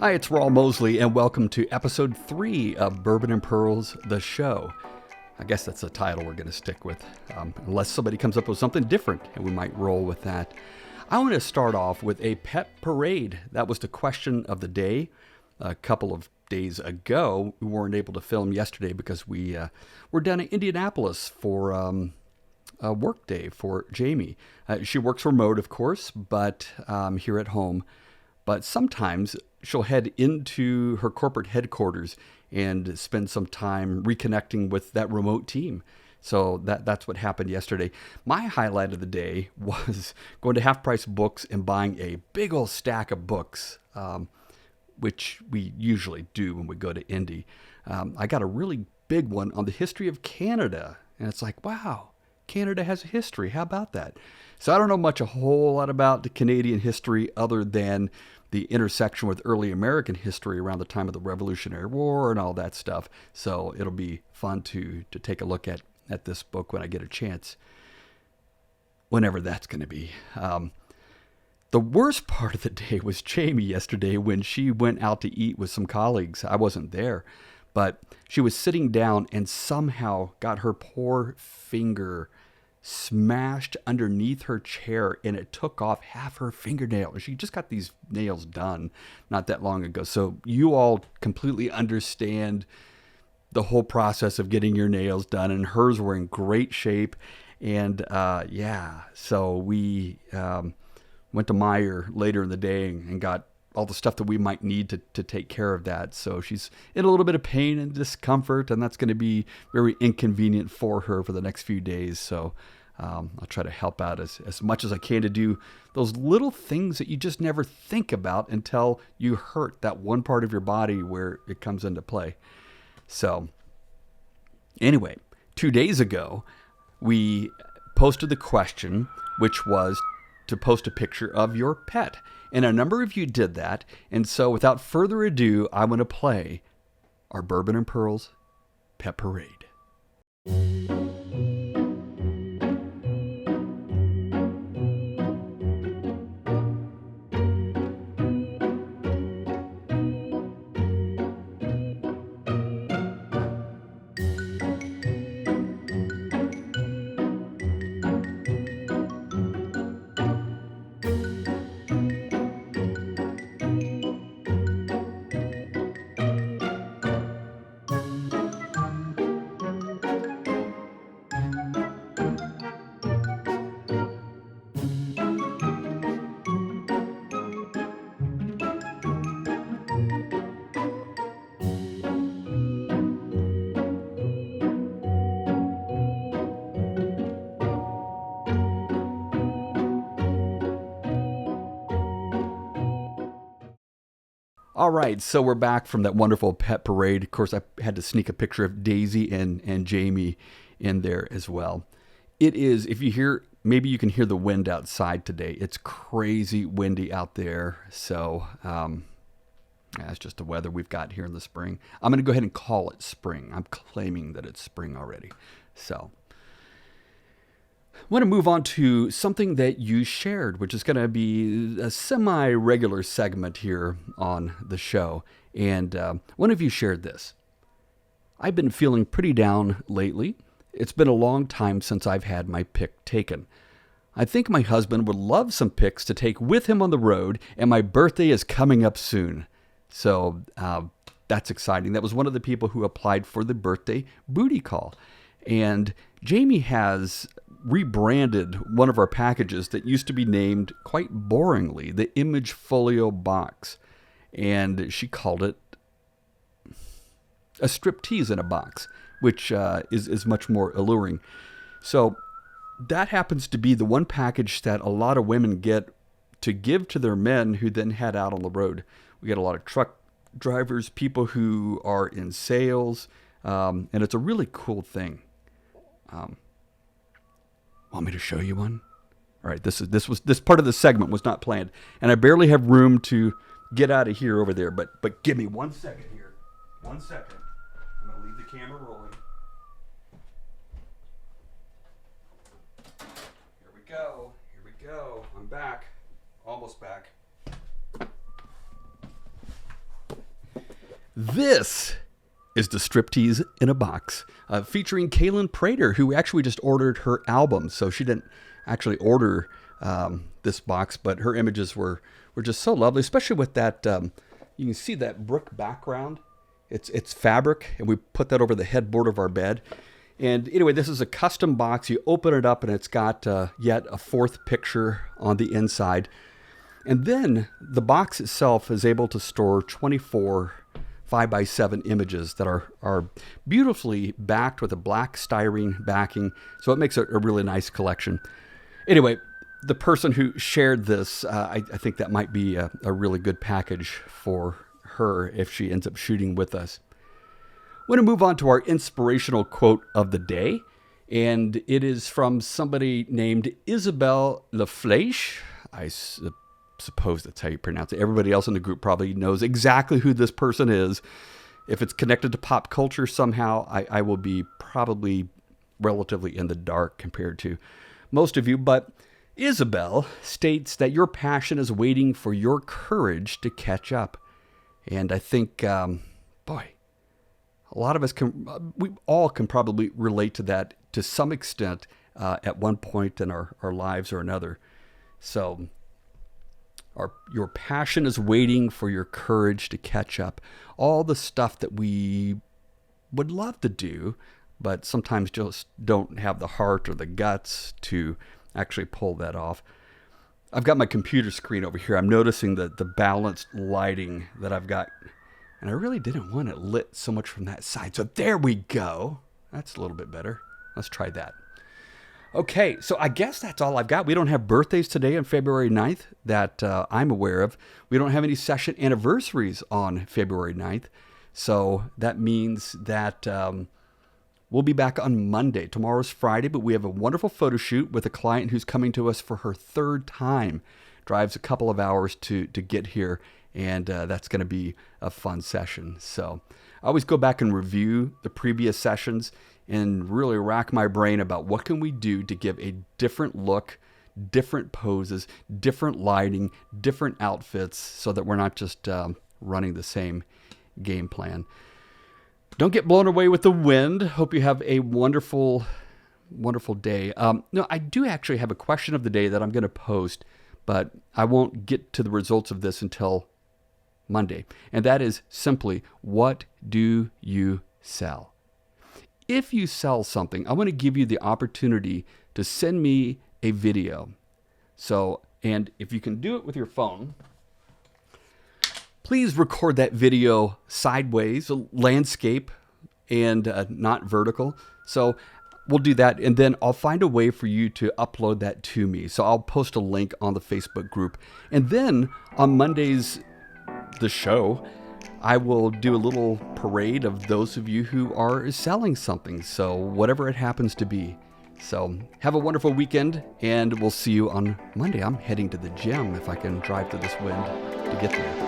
Hi, it's Raul Mosley, and welcome to episode 3 of Bourbon and Pearls, the show. I guess that's the title we're going to stick with, unless somebody comes up with something different, and we might roll with that. I want to start off with a pet parade. That was the question of the day. A couple of days ago, we weren't able to film yesterday because we were down in Indianapolis for a work day for Jamie. She works remote, of course, but here at home. But sometimes she'll head into her corporate headquarters and spend some time reconnecting with that remote team. So that's what happened yesterday. My highlight of the day was going to Half Price Books and buying a big old stack of books, which we usually do when we go to Indy. I got a really big one on the history of Canada. And it's like, wow, Canada has a history. How about that? So I don't know a whole lot about the Canadian history other than the intersection with early American history around the time of the Revolutionary War and all that stuff. So it'll be fun to take a look at this book when I get a chance, whenever that's going to be. The worst part of the day was Jamie yesterday when she went out to eat with some colleagues. I wasn't there, but she was sitting down and somehow got her poor finger smashed underneath her chair, and it took off half her fingernail. She just got these nails done not that long ago. So you all completely understand the whole process of getting your nails done, and hers were in great shape. And so we went to Meijer later in the day and got all the stuff that we might need to take care of that. So she's in a little bit of pain and discomfort, and that's going to be very inconvenient for her for the next few days. So I'll try to help out as much as I can to do those little things that you just never think about until you hurt that one part of your body where it comes into play. So anyway, 2 days ago, we posted the question, which was to post a picture of your pet. And a number of you did that. And so without further ado, I'm going to play our Bourbon and Pearls Pet Parade. All right, so we're back from that wonderful pet parade. Of course, I had to sneak a picture of Daisy and Jamie in there as well. It is, if you hear, maybe you can hear the wind outside today. It's crazy windy out there. So that's just the weather we've got here in the spring. I'm going to go ahead and call it spring. I'm claiming that it's spring already. So I want to move on to something that you shared, which is going to be a semi-regular segment here on the show. And one of you shared this. I've been feeling pretty down lately. It's been a long time since I've had my pic taken. I think my husband would love some pics to take with him on the road, and my birthday is coming up soon. So that's exciting. That was one of the people who applied for the birthday booty call. And Jamie has rebranded one of our packages that used to be named quite boringly the Image Folio Box. And she called it a striptease in a box, which is much more alluring. So that happens to be the one package that a lot of women get to give to their men who then head out on the road. We get a lot of truck drivers, people who are in sales, and it's a really cool thing. Want me to show you one? All right, this part of the segment was not planned, and I barely have room to get out of here over there. But give me 1 second here. 1 second. I'm gonna leave the camera rolling. Here we go. Here we go. I'm back. Almost back. This is the Striptease in a Box, featuring Kaylin Prater, who actually just ordered her album. So she didn't actually order this box, but her images were just so lovely, especially with that, you can see that brick background. It's fabric, and we put that over the headboard of our bed. And anyway, this is a custom box. You open it up, and it's got yet a fourth picture on the inside. And then the box itself is able to store 24 5x7 images that are beautifully backed with a black styrene backing. So it makes a really nice collection. Anyway, the person who shared this, I think that might be a really good package for her if she ends up shooting with us. We're going to move on to our inspirational quote of the day. And it is from somebody named Isabelle Laflèche. I suppose that's how you pronounce it. Everybody else in the group probably knows exactly who this person is. If it's connected to pop culture somehow, I will be probably relatively in the dark compared to most of you. But Isabel states that your passion is waiting for your courage to catch up. And I think, boy, a lot of us we all can probably relate to that to some extent at one point in our lives or another. So your passion is waiting for your courage to catch up. All the stuff that we would love to do, but sometimes just don't have the heart or the guts to actually pull that off. I've got my computer screen over here. I'm noticing the balanced lighting that I've got, and I really didn't want it lit so much from that side. So there we go. That's a little bit better. Let's try that. Okay, so I guess that's all I've got. We don't have birthdays today on February 9th that I'm aware of. We don't have any session anniversaries on February 9th. So that means that we'll be back on Monday. Tomorrow's Friday, but we have a wonderful photo shoot with a client who's coming to us for her third time. Drives a couple of hours to get here, and that's going to be a fun session. So I always go back and review the previous sessions and really rack my brain about what can we do to give a different look, different poses, different lighting, different outfits, so that we're not just running the same game plan. Don't get blown away with the wind. Hope you have a wonderful, wonderful day. No, I do actually have a question of the day that I'm going to post, but I won't get to the results of this until Monday. And that is simply, what do you sell? If you sell something, I want to give you the opportunity to send me a video. So, and if you can do it with your phone, please record that video sideways, a landscape, and not vertical. So we'll do that, and then I'll find a way for you to upload that to me. So I'll post a link on the Facebook group. And then on Monday's the show, I will do a little parade of those of you who are selling something. So whatever it happens to be. So have a wonderful weekend, and we'll see you on Monday. I'm heading to the gym if I can drive through this wind to get there.